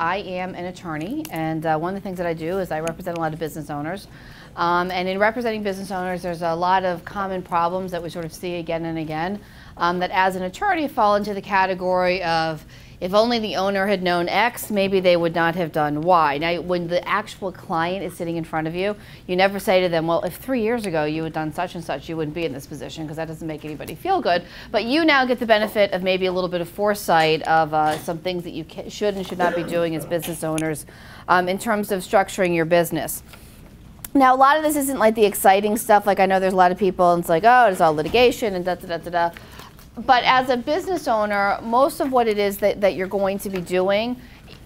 I am an attorney, and one of the things that I do is I represent a lot of business owners. And in representing business owners, there's a lot of common problems that we sort of see again and again that as an attorney fall into the category of, if only the owner had known X, maybe they would not have done Y. Now, when the actual client is sitting in front of you, you never say to them, well, if 3 years ago you had done such and such, you wouldn't be in this position, because that doesn't make anybody feel good. But you now get the benefit of maybe a little bit of foresight of some things that you should and should not be doing as business owners in terms of structuring your business. Now, a lot of this isn't like the exciting stuff. Like, I know there's a lot of people, and it's like, oh, it's all litigation and da-da-da-da-da. But as a business owner, most of what it is that you're going to be doing,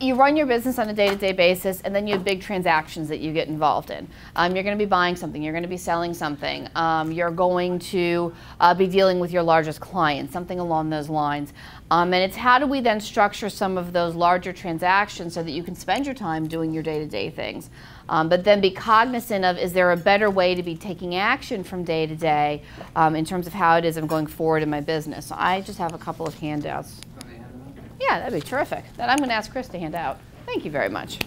you run your business on a day-to-day basis, and then you have big transactions that you get involved in. You're going to be buying something. You're going to be selling something. You're going to be dealing with your largest client, something along those lines. And it's how do we then structure some of those larger transactions so that you can spend your time doing your day-to-day things. But then be cognizant of, is there a better way to be taking action from day to day in terms of how it is I'm going forward in my business. So I just have a couple of handouts. Yeah, that'd be terrific. That I'm going to ask Chris to hand out. Thank you very much.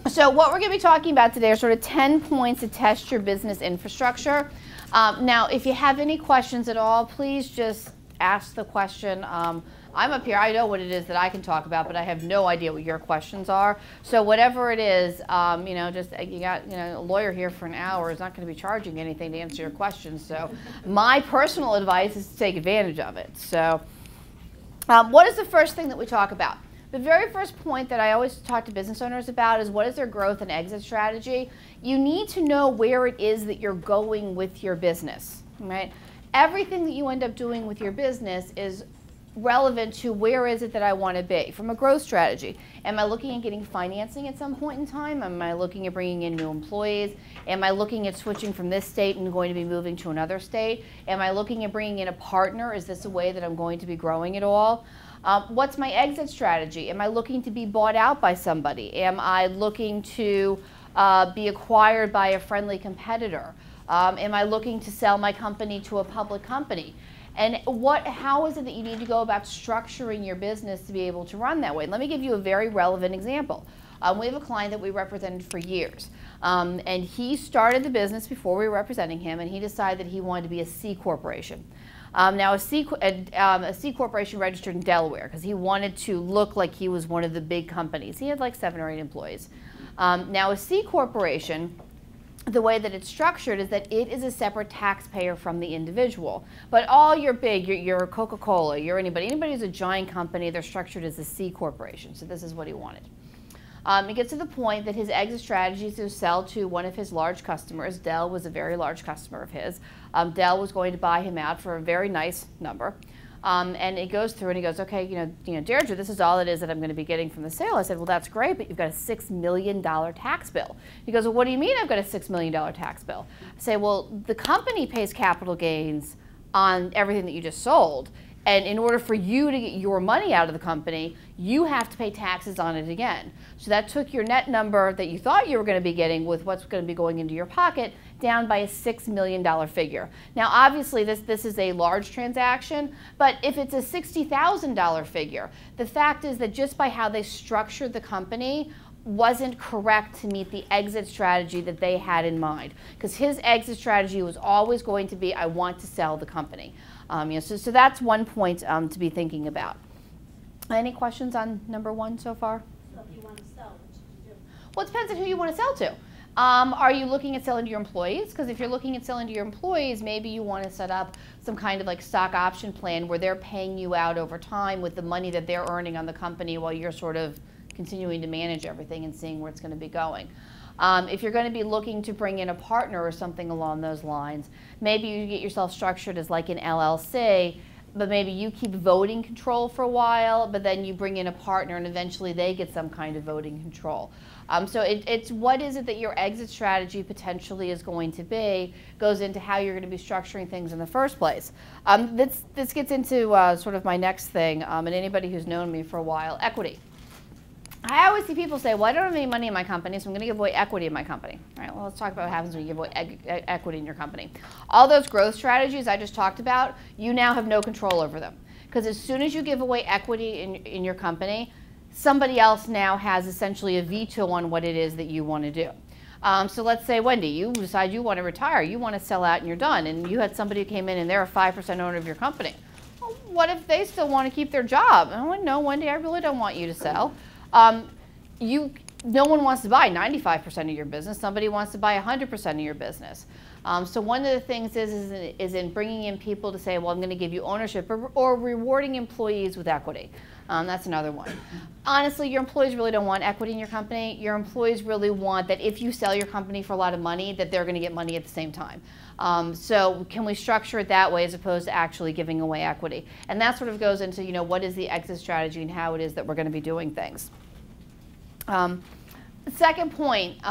So what we're going to be talking about today are sort of 10 points to test your business infrastructure. Now, if you have any questions at all, please just ask the question. I'm up here, I know what it is that I can talk about, but I have no idea what your questions are. So whatever it is, you know, just you got a lawyer here for an hour is not going to be charging anything to answer your questions. So my personal advice is to take advantage of it. So what is the first thing that we talk about? The very first point that I always talk to business owners about is, what is their growth and exit strategy? You need to know where it is that you're going with your business, right? Everything that you end up doing with your business is relevant to where is it that I want to be from a growth strategy. Am I looking at getting financing at some point in time? Am I looking at bringing in new employees? Am I looking at switching from this state and going to be moving to another state? Am I looking at bringing in a partner? Is this a way that I'm going to be growing it all? What's my exit strategy? Am I looking to be bought out by somebody? Am I looking to be acquired by a friendly competitor? Am I looking to sell my company to a public company? And how is it that you need to go about structuring your business to be able to run that way? And let me give you a very relevant example. We have a client that we represented for years. And he started the business before we were representing him, and he decided that he wanted to be a C corporation. Now, a C corporation registered in Delaware, because he wanted to look like he was one of the big companies. He had like 7 or 8 employees. Now, a C corporation, the way that it's structured is that it is a separate taxpayer from the individual. But all your big, your Coca-Cola, your anybody who's a giant company, they're structured as a C corporation. So this is what he wanted. It gets to the point that his exit strategy is to sell to one of his large customers. Dell was a very large customer of his. Dell was going to buy him out for a very nice number. And it goes through and he goes, okay, you know, Deirdre, this is all it is that I'm going to be getting from the sale. I said, well, that's great, but you've got a $6 million tax bill. He goes, well, what do you mean I've got a $6 million tax bill? I say, well, the company pays capital gains on everything that you just sold. And in order for you to get your money out of the company, you have to pay taxes on it again. So that took your net number that you thought you were going to be getting with what's going to be going into your pocket down by a $6 million figure. Now, obviously, this is a large transaction, but if it's a $60,000 figure, the fact is that just by how they structured the company wasn't correct to meet the exit strategy that they had in mind. Because his exit strategy was always going to be, I want to sell the company. So that's one point to be thinking about. Any questions on number 1 so far? So if you want to sell, what should you do? Well, it depends on who you want to sell to. Are you looking at selling to your employees? Because if you're looking at selling to your employees, maybe you want to set up some kind of like stock option plan where they're paying you out over time with the money that they're earning on the company while you're sort of continuing to manage everything and seeing where it's going to be going. If you're going to be looking to bring in a partner or something along those lines, maybe you get yourself structured as like an LLC, but maybe you keep voting control for a while, but then you bring in a partner and eventually they get some kind of voting control. So it's what is it that your exit strategy potentially is going to be, goes into how you're going to be structuring things in the first place. This gets into sort of my next thing, and anybody who's known me for a while, equity. I always see people say, well, I don't have any money in my company, so I'm going to give away equity in my company. All right, well, let's talk about what happens when you give away equity in your company. All those growth strategies I just talked about, you now have no control over them. Because as soon as you give away equity in your company, somebody else now has essentially a veto on what it is that you want to do. So let's say, Wendy, you decide you want to retire, you want to sell out and you're done, and you had somebody who came in and they're a 5% owner of your company. Well, what if they still want to keep their job? And I went, no, Wendy, I really don't want you to sell. No one wants to buy 95% of your business. Somebody wants to buy 100% of your business. So one of the things is in bringing in people to say, well, I'm going to give you ownership, or rewarding employees with equity. That's another one. Honestly, your employees really don't want equity in your company. Your employees really want that if you sell your company for a lot of money, that they're going to get money at the same time. So can we structure it that way as opposed to actually giving away equity? And that sort of goes into, what is the exit strategy and how it is that we're going to be doing things. The second point,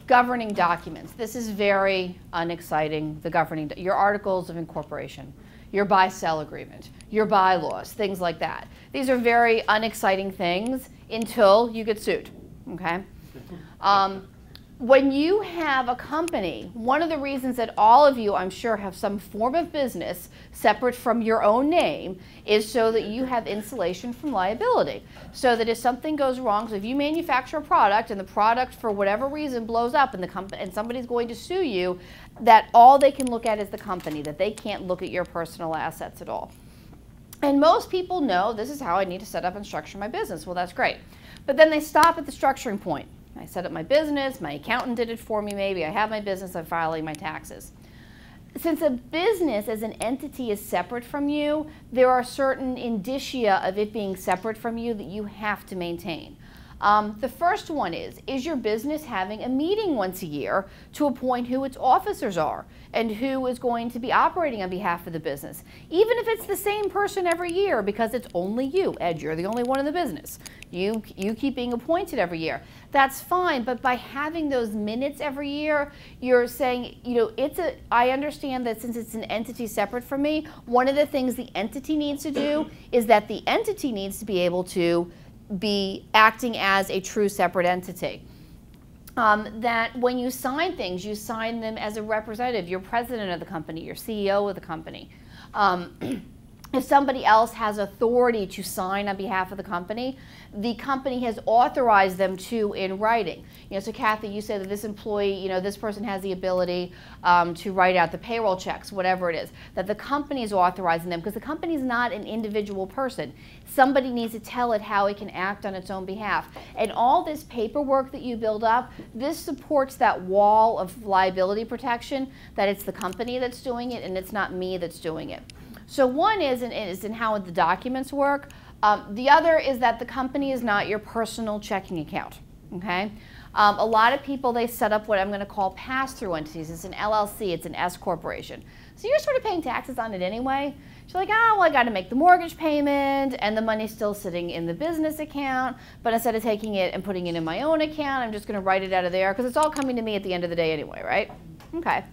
governing documents. This is very unexciting, your articles of incorporation, your buy-sell agreement, your bylaws, things like that. These are very unexciting things until you get sued, okay? When you have a company, one of the reasons that all of you, I'm sure, have some form of business separate from your own name is so that you have insulation from liability. So that if something goes wrong, so if you manufacture a product and the product for whatever reason blows up and somebody's going to sue you, that all they can look at is the company, that they can't look at your personal assets at all. And most people know this is how I need to set up and structure my business. Well, that's great. But then they stop at the structuring point. I set up my business, my accountant did it for me maybe, I have my business, I'm filing my taxes. Since a business as an entity is separate from you, there are certain indicia of it being separate from you that you have to maintain. The first one is your business having a meeting once a year to appoint who its officers are and who is going to be operating on behalf of the business? Even if it's the same person every year, because it's only you, Ed, you're the only one in the business. You keep being appointed every year. That's fine, but by having those minutes every year, you're saying, I understand that since it's an entity separate from me, one of the things the entity needs to do is that the entity needs to be able to be acting as a true separate entity. That when you sign things, you sign them as a representative. You're president of the company, you're CEO of the company. If somebody else has authority to sign on behalf of the company has authorized them to in writing. So Kathy, you say that this employee, this person has the ability to write out the payroll checks, whatever it is, that the company is authorizing them because the company is not an individual person. Somebody needs to tell it how it can act on its own behalf. And all this paperwork that you build up, this supports that wall of liability protection, that it's the company that's doing it and it's not me that's doing it. So one is in how the documents work. The other is that the company is not your personal checking account, okay? A lot of people, they set up what I'm going to call pass-through entities. It's an LLC, it's an S corporation. So you're sort of paying taxes on it anyway. So you're like, well, I got to make the mortgage payment, and the money's still sitting in the business account, but instead of taking it and putting it in my own account, I'm just going to write it out of there, because it's all coming to me at the end of the day anyway, right? Okay.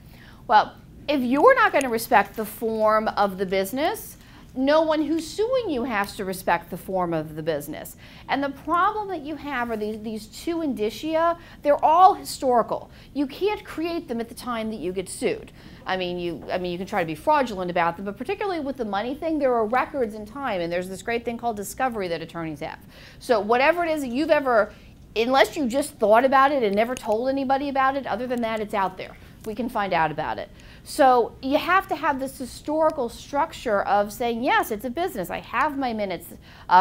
Well, if you're not going to respect the form of the business, no one who's suing you has to respect the form of the business. And the problem that you have are these two indicia. They're all historical. You can't create them at the time that you get sued. I mean, you can try to be fraudulent about them, but particularly with the money thing, there are records in time, and there's this great thing called discovery that attorneys have. So whatever it is that you've ever, unless you just thought about it and never told anybody about it, other than that, it's out there. We can find out about it. So you have to have this historical structure of saying, yes, it's a business. I have my minutes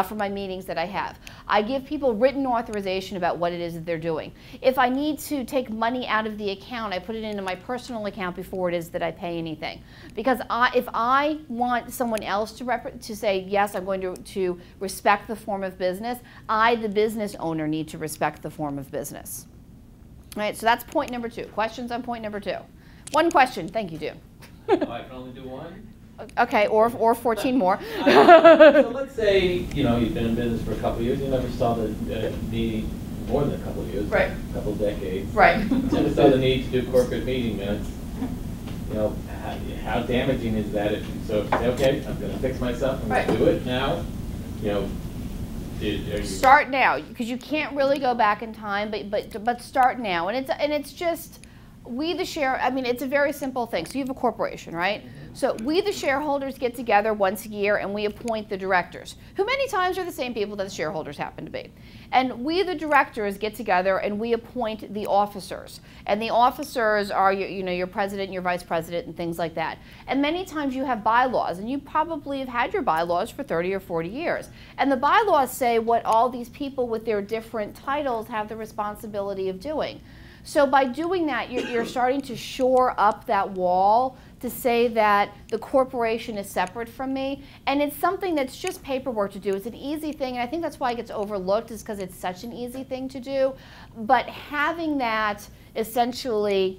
for my meetings that I have. I give people written authorization about what it is that they're doing. If I need to take money out of the account, I put it into my personal account before it is that I pay anything. Because if I want someone else to say, yes, I'm going to respect the form of business, I, the business owner, need to respect the form of business. All right, so that's point number 2. Questions on point number 2? One question. Thank you, June. Oh, I can only do one? Okay, or 14 more. So let's say, you've been in business for a couple of years, you never saw the need, more than a couple of years, right. A couple of decades. Right. Never saw the need to do corporate meeting minutes. How damaging is that? So if you say, okay, I'm going to fix myself, I'm going to do it now, start now, because you can't really go back in time, but start now. And it's just, we the share, I mean, it's a very simple thing. So you have a corporation, right? So we the shareholders get together once a year and we appoint the directors, who many times are the same people that the shareholders happen to be. And we the directors get together and we appoint the officers. And the officers are your president, your vice president, and things like that. And many times you have bylaws, and you probably have had your bylaws for 30 or 40 years. And the bylaws say what all these people with their different titles have the responsibility of doing. So by doing that, you're starting to shore up that wall to say that the corporation is separate from me. And it's something that's just paperwork to do. It's an easy thing, and I think that's why it gets overlooked, is because it's such an easy thing to do. But having that essentially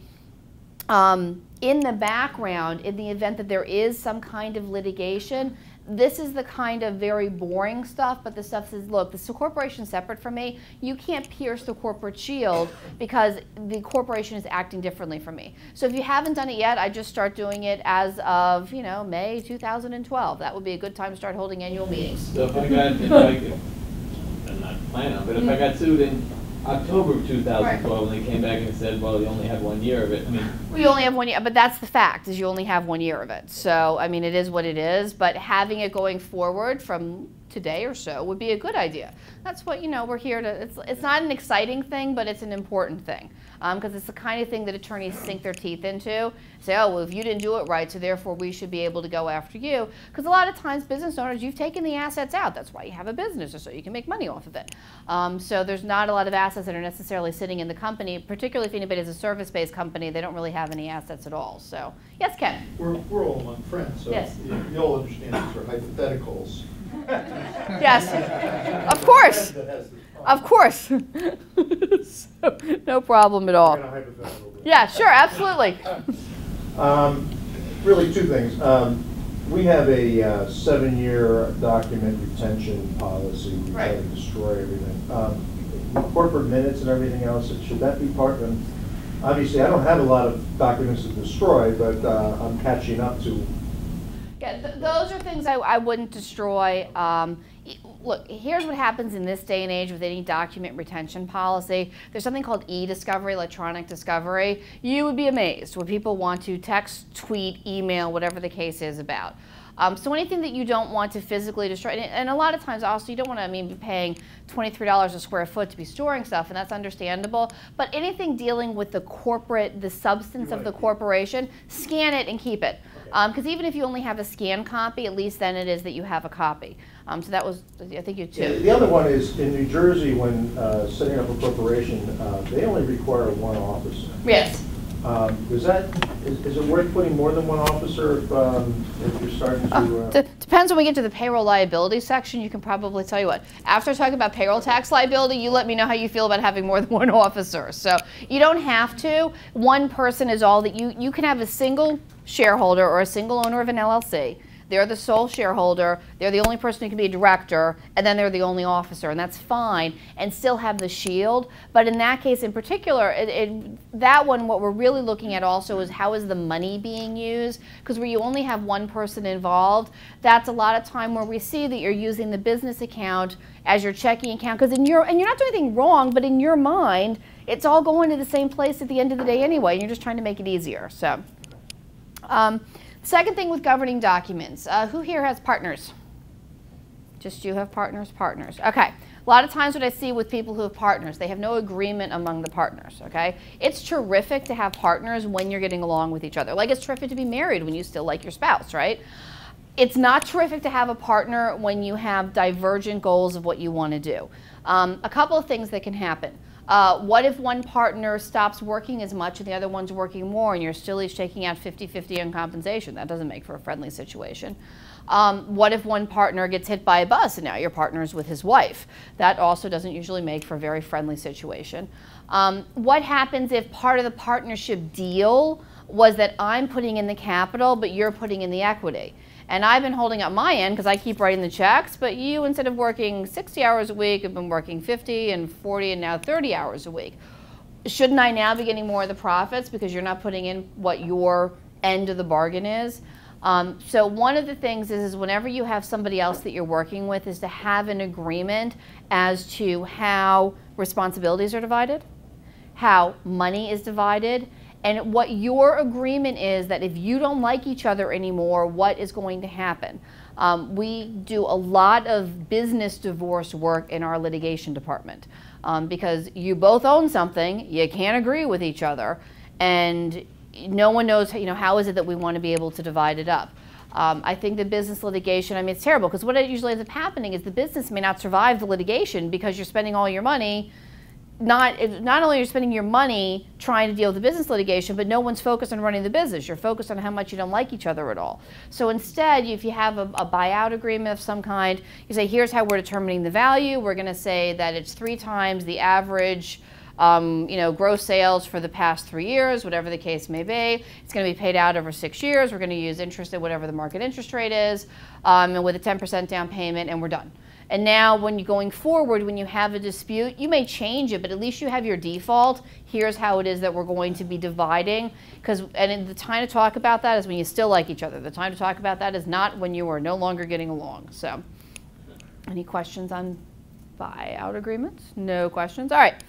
in the background, in the event that there is some kind of litigation, this is the kind of very boring stuff, but the stuff says, look, this corporation is separate from me. You can't pierce the corporate shield because the corporation is acting differently from me. So if you haven't done it yet, I just start doing it as of, May 2012. That would be a good time to start holding annual meetings. So if I got, I'm not planning on, but if I got sued in October of 2012 and they came back and said, well, you only have 1 year of it, I mean. We only have 1 year, but that's the fact, is you only have 1 year of it. So, I mean, it is what it is, but having it going forward from today or so would be a good idea. That's what, we're here to, it's not an exciting thing, but it's an important thing. Because it's the kind of thing that attorneys sink their teeth into. Say, oh, well, if you didn't do it right, so therefore we should be able to go after you. Because a lot of times, business owners, you've taken the assets out. That's why you have a business, or so you can make money off of it. So there's not a lot of assets that are necessarily sitting in the company, particularly if anybody is a service-based company, they don't really have any assets at all. So, yes, Ken? We're all among friends, so yes. You'll understand these are hypotheticals. Yes, of course. Of course. So, no problem at all. Yeah, sure, absolutely. Really two things. We have a 7-year document retention policy. We try to destroy everything. Corporate minutes and everything else, should that be part of them? Obviously, I don't have a lot of documents to destroy, but I'm catching up to. Yeah, those are things I wouldn't destroy. Look, here's what happens in this day and age with any document retention policy. There's something called e-discovery, electronic discovery. You would be amazed what people want to text, tweet, email, whatever the case is about. So anything that you don't want to physically destroy, and a lot of times also you don't want to be paying $23 a square foot to be storing stuff, and that's understandable. But anything dealing with the corporate, the substance of the corporation, scan it and keep it. Because even if you only have a scanned copy, at least then it is that you have a copy. So that was, I think you two. Yeah, the other one is in New Jersey, when setting up a corporation, they only require one officer. Yes. Is it worth putting more than one officer if you're starting to? Depends when we get to the payroll liability section. You can probably tell you what. After talking about payroll tax liability, you let me know how you feel about having more than one officer. So you don't have to. One person is all that you can have a single shareholder or a single owner of an LLC. They're the sole shareholder, they're the only person who can be a director, and then they're the only officer, and that's fine, and still have the shield. But in that case in particular, that one, what we're really looking at also is how is the money being used, because where you only have one person involved, that's a lot of time where we see that you're using the business account as your checking account, because and you're not doing anything wrong, but in your mind, it's all going to the same place at the end of the day anyway, and you're just trying to make it easier. So. Second thing with governing documents, who here has partners? Just you have partners? Partners. Okay. A lot of times what I see with people who have partners, they have no agreement among the partners, okay? It's terrific to have partners when you're getting along with each other. Like it's terrific to be married when you still like your spouse, right? It's not terrific to have a partner when you have divergent goals of what you want to do. A couple of things that can happen. What if one partner stops working as much and the other one's working more and you're still each taking out 50-50 on compensation? That doesn't make for a friendly situation. What if one partner gets hit by a bus and now your partner's with his wife? That also doesn't usually make for a very friendly situation. What happens if part of the partnership deal was that I'm putting in the capital but you're putting in the equity? And I've been holding up my end because I keep writing the checks, but you, instead of working 60 hours a week, have been working 50 and 40 and now 30 hours a week. Shouldn't I now be getting more of the profits because you're not putting in what your end of the bargain is? So one of the things is whenever you have somebody else that you're working with is to have an agreement as to how responsibilities are divided, how money is divided, and what your agreement is that if you don't like each other anymore, what is going to happen. We do a lot of business divorce work in our litigation department because you both own something, you can't agree with each other, and no one knows, how is it that we want to be able to divide it up. I think the business litigation, it's terrible because what usually ends up happening is the business may not survive the litigation because you're spending all your money. Not only are you spending your money trying to deal with the business litigation, but no one's focused on running the business. You're focused on how much you don't like each other at all. So instead, if you have a buyout agreement of some kind, you say, here's how we're determining the value. We're going to say that it's 3 times the average gross sales for the past 3 years, whatever the case may be. It's going to be paid out over 6 years. We're going to use interest at whatever the market interest rate is, and with a 10% down payment, and we're done. And now when you're going forward, when you have a dispute, you may change it, but at least you have your default. Here's how it is that we're going to be dividing. And the time to talk about that is when you still like each other. The time to talk about that is not when you are no longer getting along. So, any questions on buyout agreements? No questions? All right.